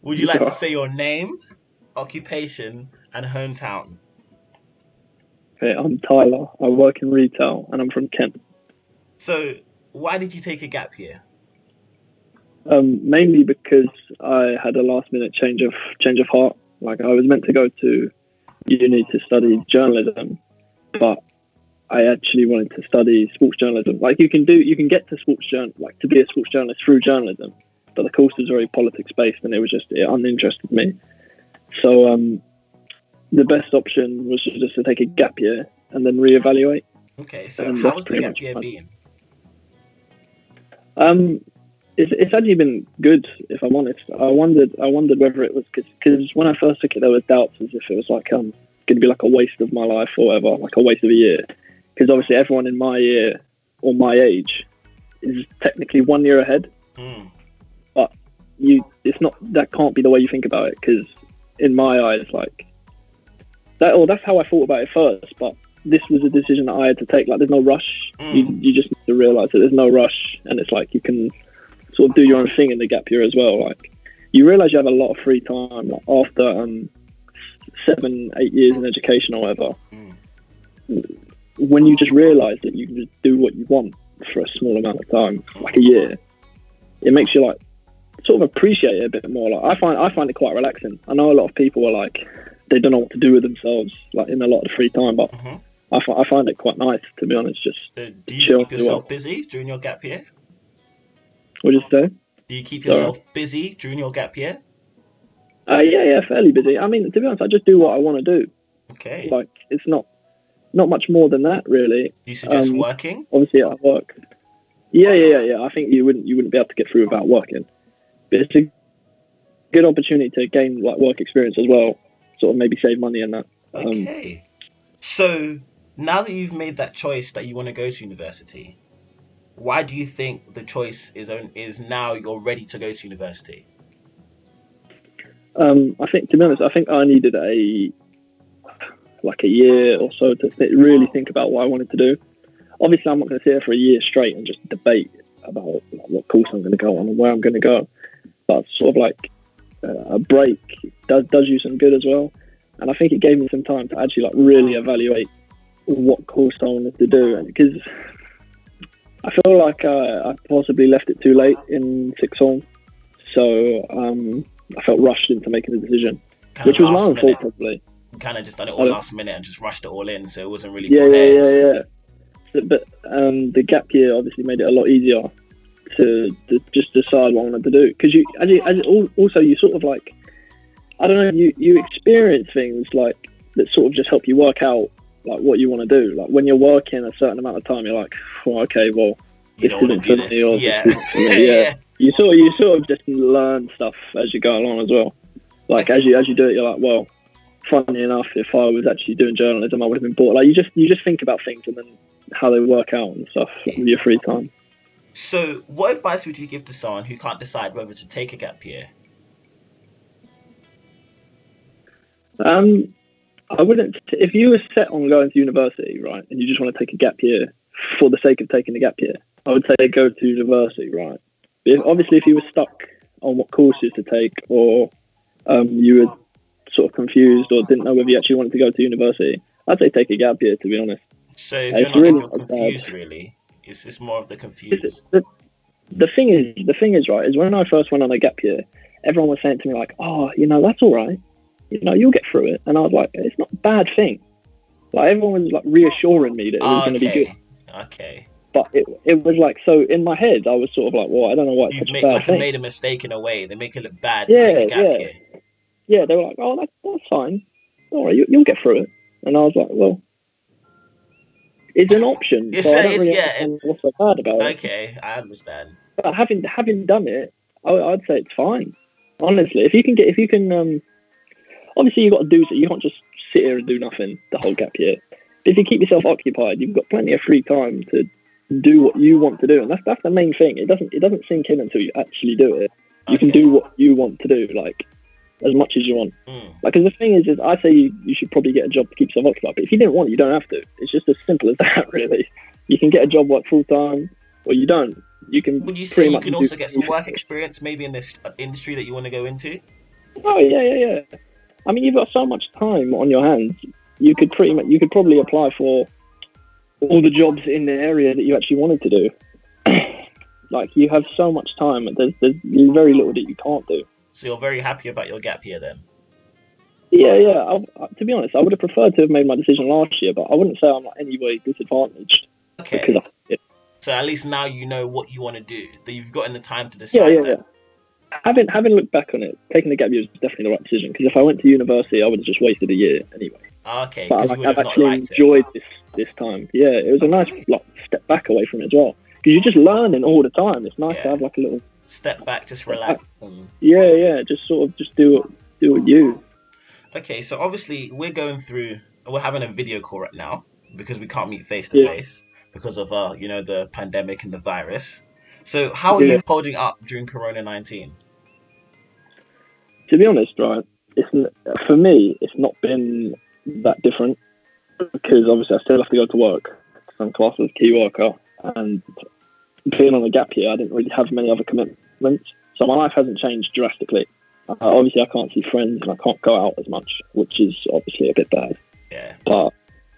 Would you like to say your name, occupation, and hometown? Okay, I'm Tyler. I work in retail and I'm from Kent. So, why did you take a gap year? Mainly because I had a last minute change of heart. Like I was meant to go to uni to study journalism, but I actually wanted to study sports journalism. Like you can get to to be a sports journalist through journalism, but the course was very politics based and it uninterested me. So the best option was just to take a gap year and then reevaluate. Okay, so how was the gap year been? It's actually been good, if I'm honest. I wondered whether it was because when I first took it, there was doubts as if it was like going to be like a waste of my life or whatever, like a waste of a year. Because obviously everyone in my year or my age is technically 1 year ahead. But it's not. That can't be the way you think about it. Because in my eyes, like that. Or that's how I thought about it first. But this was a decision that I had to take. Like there's no rush. You just need to realise that there's no rush, and it's like you can sort of do your own thing in the gap year as well. Like you realise you have a lot of free time like, after 7-8 years in education or whatever. When you just realise that you can just do what you want for a small amount of time, like a year, it makes you like sort of appreciate it a bit more. Like I find it quite relaxing. I know a lot of people are like they don't know what to do with themselves like in a lot of free time, but I find it quite nice, to be honest. Just do you keep yourself busy during your gap year? What did you say? Do you keep yourself busy during your gap year? Yeah, fairly busy. I mean, to be honest, I just do what I want to do. Okay. Like it's not much more than that, really. Do you suggest working? Obviously, at work. Yeah. I think you wouldn't be able to get through without working. But it's a good opportunity to gain like work experience as well. Sort of maybe save money and that. Okay. So now that you've made that choice that you want to go to university, why do you think the choice is now you're ready to go to university? I think, to be honest, I needed a year or so to really think about what I wanted to do. Obviously, I'm not going to sit here for a year straight and just debate about like, what course I'm going to go on and where I'm going to go. But sort of like a break does you some good as well. And I think it gave me some time to actually like really evaluate what course I wanted to do. And because I feel like I possibly left it too late in sixth form, so I felt rushed into making a decision, which was my own fault probably. You kind of just done it all last minute and just rushed it all in, so it wasn't really prepared. Yeah. But the gap year obviously made it a lot easier to just decide what I wanted to do. Because you sort of like, I don't know, you experience things like that sort of just help you work out like what you want to do. Like when you're working a certain amount of time, you're like, well, okay, well, this isn't for me, or yeah. This isn't for me. Yeah. You sort of just learn stuff as you go along as well. Like as you do it, you're like, well, funny enough, if I was actually doing journalism, I would have been bored. Like you just think about things and then how they work out and stuff with your free time. So, what advice would you give to someone who can't decide whether to take a gap year? I wouldn't. If you were set on going to university, right, and you just want to take a gap year for the sake of taking a gap year, I would say go to university, right. Obviously, if you were stuck on what courses to take, or you were sort of confused or didn't know whether you actually wanted to go to university, I'd say take a gap year, to be honest. So if you're confused, really, it's more of the confused. The thing is, right, is when I first went on a gap year, everyone was saying to me like, oh, that's all right. You'll get through it. And I was like, it's not a bad thing. Like everyone was like reassuring me that it was going to be good. Okay. But it was like, so in my head, I was sort of like, well, I don't know why it's such a bad thing. You made a mistake in a way. They make it look bad to take a gap year. Yeah, they were like, oh, that's fine. All right, you'll get through it. And I was like, well, it's an option. So I don't really understand what's so bad about it. Okay, I understand. But having done it, I'd say it's fine. Honestly, if you can, obviously you've got to do so. You can't just sit here and do nothing the whole gap year. But if you keep yourself occupied, you've got plenty of free time to do what you want to do, and that's the main thing. It doesn't sink in until you actually do it. You can do what you want to do, like as much as you want. Like, because the thing is I say you should probably get a job to keep yourself occupied. But if you didn't want it, you don't have to. It's just as simple as that, really. You can get a job work full time, or you don't. You can. Would you say you can also get some work experience, maybe in this industry that you want to go into? Oh yeah. I mean, you've got so much time on your hands. You could probably apply for all the jobs in the area that you actually wanted to do. Like you have so much time. There's very little that you can't do. So you're very happy about your gap year then? Yeah. To be honest, I would have preferred to have made my decision last year, but I wouldn't say I'm like any way disadvantaged because Okay. I, So at least now you know what you want to do. That you've gotten the time to yeah, decide yeah, yeah. that. Having looked back on it, taking the gap year was definitely the right decision. Because if I went to university, I would have just wasted a year anyway. Okay, But because you would I've have not actually liked it. enjoyed this time. Yeah, it was a nice Okay. like step back away from it as well. Because you're just learning all the time. It's nice to Yeah. have like a little Step back, just step back. relax. And... Yeah. Just sort of just do what you. Okay, so obviously we're having a video call right now because we can't meet face to Yeah, face because of the pandemic and the virus. So how are yeah. you holding up during Corona-19? To be honest, right, for me, it's not been that different because obviously I still have to go to work. I'm classed as a key worker, and being on a gap year, I didn't really have many other commitments, so my life hasn't changed drastically. Obviously, I can't see friends and I can't go out as much, which is obviously a bit bad. Yeah. But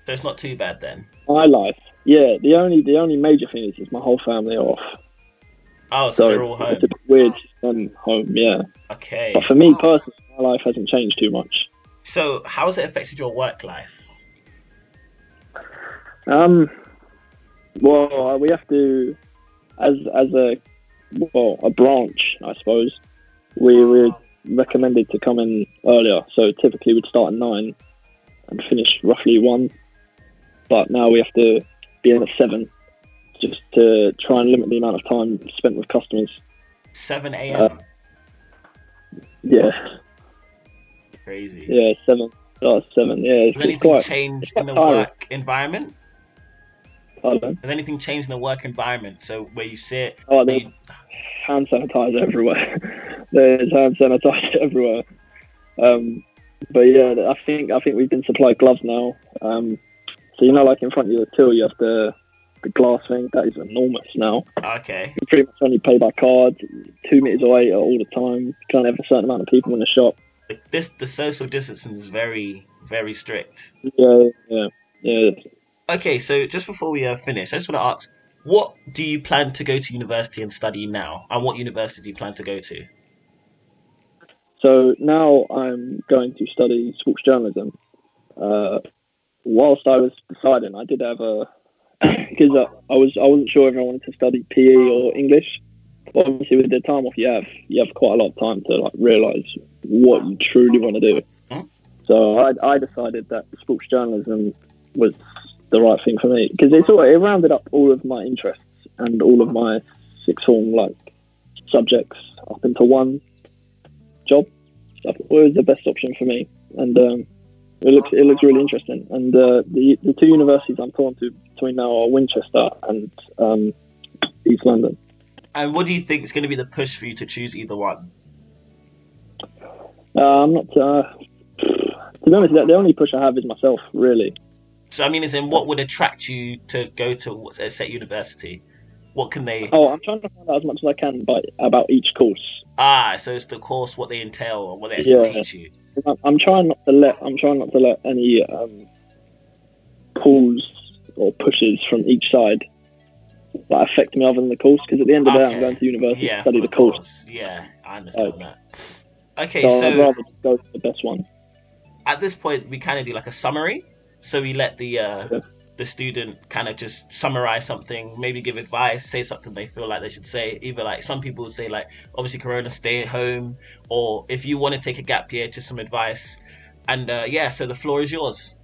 So it's not too bad then. my life, yeah, the only major thing is my whole family are off, Oh, so so they're all it's a home. bit weird to spend home. Yeah, but Okay. for me personally, my life hasn't changed too much. So how has it affected your work life? Um, well, we have to as a branch, I suppose. We're recommended to come in earlier, so typically we'd start at 9 and finish roughly 1. But now we have to be in at 7 just to try and limit the amount of time spent with customers. 7 Uh, a.m. yeah, Crazy. yeah, 7. Start at 7. Yeah, Has it's anything it's changed in quite the tiring. work environment? Pardon? Has anything changed in the work environment? So where you sit, Oh, where there's you... hand sanitizer everywhere. There's hand sanitizer everywhere. Um, but yeah, I think we've been supplied gloves now. So like in front of your till, you have the glass thing. That is enormous now. Okay. You pretty much only pay by card. 2 meters away all the time. You can't have a certain amount of people in the shop. The social distancing is very, very strict. Yeah. Okay, so just before we finish, I just want to ask, what do you plan to go to university and study now? And what university do you plan to go to? So now I'm going to study sports journalism. Uh, whilst I was deciding, I did have a because I wasn't sure if I wanted to study PE or English. But obviously, with the time off you have quite a lot of time to like realize what you truly want to do. Hmm? So I decided that sports journalism was the right thing for me because it rounded up all of my interests and all of my sixth form like subjects up into one job. So I thought it was the best option for me, and it looks really interesting. And the two universities I'm torn to between now are Winchester and East London. And what do you think is going to be the push for you to choose either one? I'm not. To be honest, the only push I have is myself, really. So, I mean, as in, what would attract you to go to a set university? What can they... Oh, I'm trying to find out as much as I can about each course. So it's the course, what they entail, or what they actually Yeah, teach you. I'm trying not to let any pulls or pushes from each side that affect me other than the course. Because at the end of the day, I'm going Okay. to university to Yeah, study the of course. course. Yeah, I understand Like, that. Okay, so I'd so rather just go for the best one. at this point, we kind of do like a summary. So we let Yeah. the student kind of just summarize something, maybe give advice, say something they feel like they should say. Either like some people would say like, obviously Corona, stay at home, or if you want to take a gap year, just some advice. And yeah, so the floor is yours.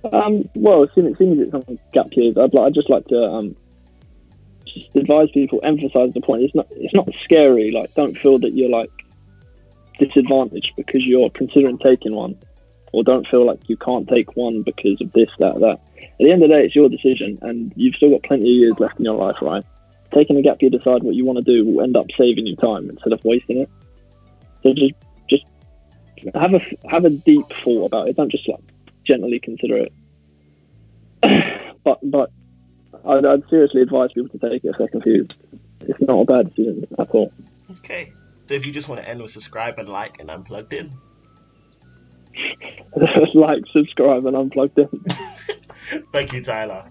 Well, seeing as it's on gap years, I'd just like to just advise people, emphasize the point. It's not scary. Like, don't feel that you're like disadvantaged because you're considering taking one, or don't feel like you can't take one because of this, that, that. At the end of the day, it's your decision, and you've still got plenty of years left in your life, right? Taking a gap year, decide what you want to do, will end up saving you time instead of wasting it. So just have a deep thought about it. Don't just like gently consider it. but I'd seriously advise people to take it if they're confused. It's not a bad decision at all. Okay. So So if you just want to end with subscribe and like and unplugged in. Like, subscribe, and unplugged in. Thank you, Tyler.